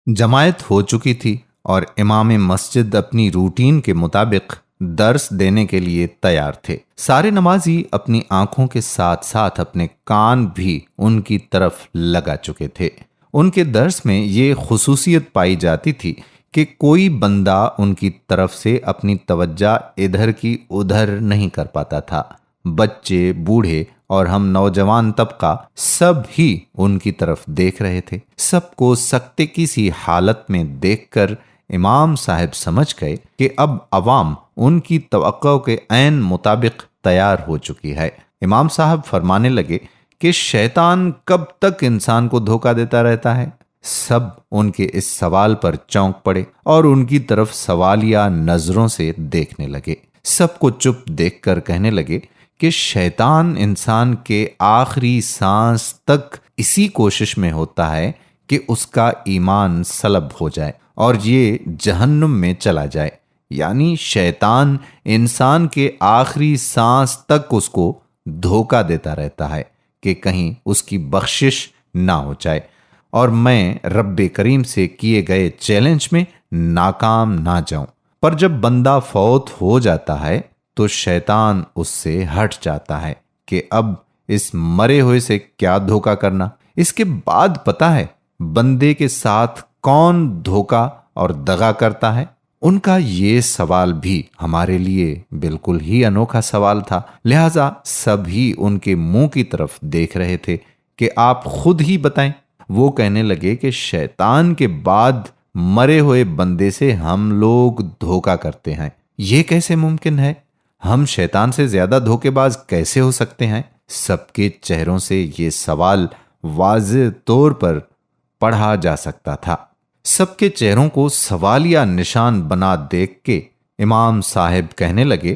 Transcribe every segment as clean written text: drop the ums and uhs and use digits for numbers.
जमायत हो चुकी थी और इमाम मस्जिद अपनी रूटीन के मुताबिक दर्स देने के लिए तैयार थे। सारे नमाजी अपनी आंखों के साथ साथ अपने कान भी उनकी तरफ लगा चुके थे। उनके दर्स में ये खुसूसियत पाई जाती थी कि कोई बंदा उनकी तरफ से अपनी तवज्जो इधर की उधर नहीं कर पाता था। बच्चे, बूढ़े और हम नौजवान तबका सब ही उनकी तरफ देख रहे थे। सबको सकते की सी हालत में देखकर इमाम साहब समझ गए कि अब अवाम उनकी तवक्को के ऐन मुताबिक तैयार हो चुकी है। इमाम साहब फरमाने लगे कि शैतान कब तक इंसान को धोखा देता रहता है। सब उनके इस सवाल पर चौंक पड़े और उनकी तरफ सवालिया नजरों से देखने लगे। सबको चुप देखकर कहने लगे कि शैतान इंसान के आखिरी सांस तक इसी कोशिश में होता है कि उसका ईमान सलब हो जाए और ये जहन्नुम में चला जाए। यानी शैतान इंसान के आखिरी सांस तक उसको धोखा देता रहता है कि कहीं उसकी बख्शिश ना हो जाए और मैं रब्बे करीम से किए गए चैलेंज में नाकाम ना जाऊं। पर जब बंदा फौत हो जाता है तो शैतान उससे हट जाता है कि अब इस मरे हुए से क्या धोखा करना। इसके बाद पता है बंदे के साथ कौन धोखा और दगा करता है। उनका ये सवाल भी हमारे लिए बिल्कुल ही अनोखा सवाल था, लिहाजा सभी उनके मुंह की तरफ देख रहे थे कि आप खुद ही बताएं। वो कहने लगे कि शैतान के बाद मरे हुए बंदे से हम लोग धोखा करते हैं, ये कैसे मुमकिन है? हम शैतान से ज्यादा धोखेबाज कैसे हो सकते हैं? सबके चेहरों से ये सवाल वाज़ेह तौर पर पढ़ा जा सकता था। सबके चेहरों को सवालिया निशान बना देख के इमाम साहब कहने लगे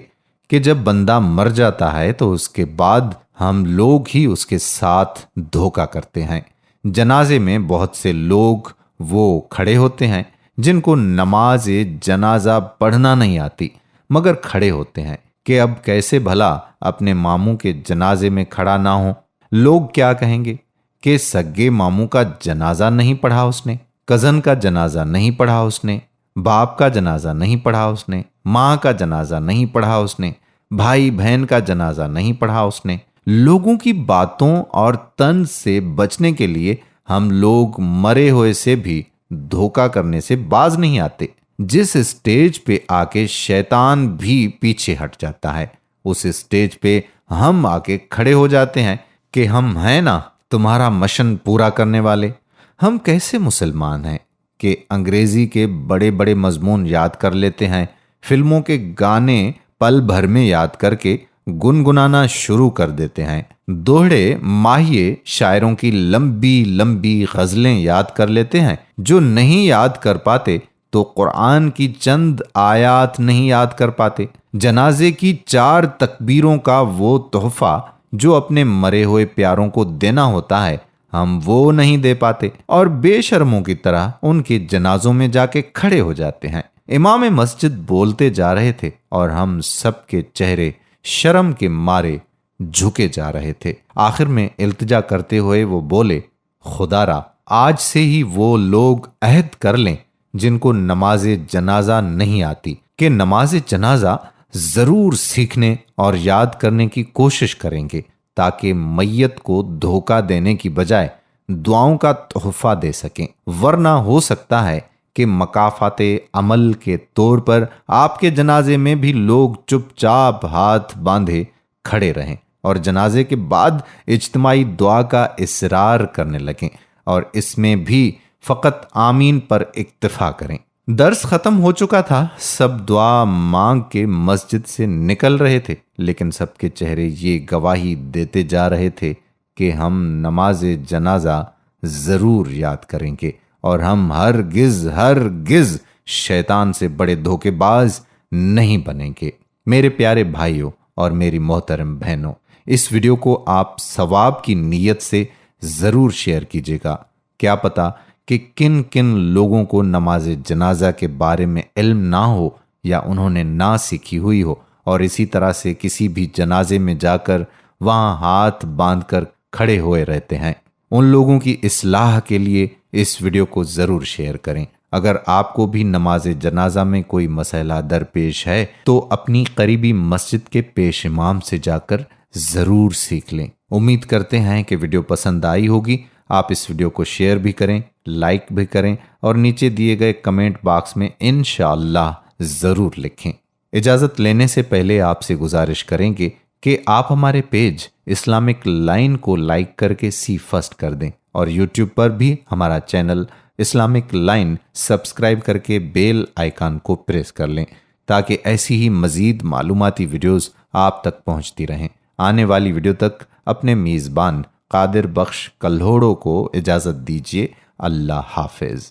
कि जब बंदा मर जाता है तो उसके बाद हम लोग ही उसके साथ धोखा करते हैं। जनाजे में बहुत से लोग वो खड़े होते हैं जिनको नमाज जनाजा पढ़ना नहीं आती, मगर खड़े होते हैं कि अब कैसे भला अपने मामू के जनाजे में खड़ा ना हो। लोग क्या कहेंगे कि सग्गे मामू का जनाजा नहीं पढ़ा उसने, कजन का जनाजा नहीं पढ़ा उसने, बाप का जनाजा नहीं पढ़ा उसने, माँ का जनाजा नहीं पढ़ा उसने, भाई बहन का जनाजा नहीं पढ़ा उसने। लोगों की बातों और तंज से बचने के लिए हम लोग मरे हुए से भी धोखा करने से बाज नहीं आते। जिस स्टेज पे आके शैतान भी पीछे हट जाता है, उस स्टेज पे हम आके खड़े हो जाते हैं कि हम हैं ना तुम्हारा मिशन पूरा करने वाले। हम कैसे मुसलमान हैं कि अंग्रेजी के बड़े बड़े मजमून याद कर लेते हैं, फिल्मों के गाने पल भर में याद करके गुनगुनाना शुरू कर देते हैं, दोहरे माहिए शायरों की लंबी लंबी गजलें याद कर लेते हैं। जो नहीं याद कर पाते तो कुरान की चंद आयात नहीं याद कर पाते। जनाजे की 4 तकबीरों का वो तोहफा जो अपने मरे हुए प्यारों को देना होता है, हम वो नहीं दे पाते और बेशर्मों की तरह उनके जनाजों में जाके खड़े हो जाते हैं। इमाम मस्जिद बोलते जा रहे थे और हम सबके चेहरे शर्म के मारे झुके जा रहे थे। आखिर में इल्तिजा करते हुए वो बोले, खुदारा आज से ही वो लोग अहद कर लें जिनको नमाज जनाजा नहीं आती कि नमाज जनाजा जरूर सीखने और याद करने की कोशिश करेंगे ताकि मैयत को धोखा देने की बजाय दुआओं का तोहफा दे सकें। वरना हो सकता है कि मकाफाते अमल के तौर पर आपके जनाजे में भी लोग चुपचाप हाथ बांधे खड़े रहें और जनाजे के बाद इज्तिमाई दुआ का इसरार करने लगें और इसमें भी फकत आमीन पर इक्तफा करें। दर्स खत्म हो चुका था, सब दुआ मांग के मस्जिद से निकल रहे थे, लेकिन सबके चेहरे ये गवाही देते जा रहे थे कि हम नमाज जनाजा जरूर याद करेंगे और हम हरगिज शैतान से बड़े धोखेबाज नहीं बनेंगे। मेरे प्यारे भाइयों और मेरी मोहतरम बहनों, इस वीडियो को आप सवाब की नीयत से जरूर शेयर कीजिएगा। क्या पता कि किन किन लोगों को नमाज जनाजा के बारे में इल्म ना हो या उन्होंने ना सीखी हुई हो और इसी तरह से किसी भी जनाजे में जाकर वहां हाथ बांधकर खड़े हुए रहते हैं। उन लोगों की इस्लाह के लिए इस वीडियो को ज़रूर शेयर करें। अगर आपको भी नमाज जनाजा में कोई मसला दरपेश है तो अपनी करीबी मस्जिद के पेश इमाम से जाकर ज़रूर सीख लें। उम्मीद करते हैं कि वीडियो पसंद आई होगी। आप इस वीडियो को शेयर भी करें, लाइक भी करें और नीचे दिए गए कमेंट बॉक्स में इंशाअल्लाह ज़रूर लिखें। इजाज़त लेने से पहले आपसे गुजारिश करेंगे कि आप हमारे पेज इस्लामिक लाइन को लाइक करके सी फर्स्ट कर दें और यूट्यूब पर भी हमारा चैनल इस्लामिक लाइन सब्सक्राइब करके बेल आइकन को प्रेस कर लें ताकि ऐसी ही मज़ीद मालूमाती वीडियोस आप तक पहुंचती रहें। आने वाली वीडियो तक अपने मेज़बान कादिर बख्श कल्होड़ो को इजाज़त दीजिए। अल्लाह हाफिज़।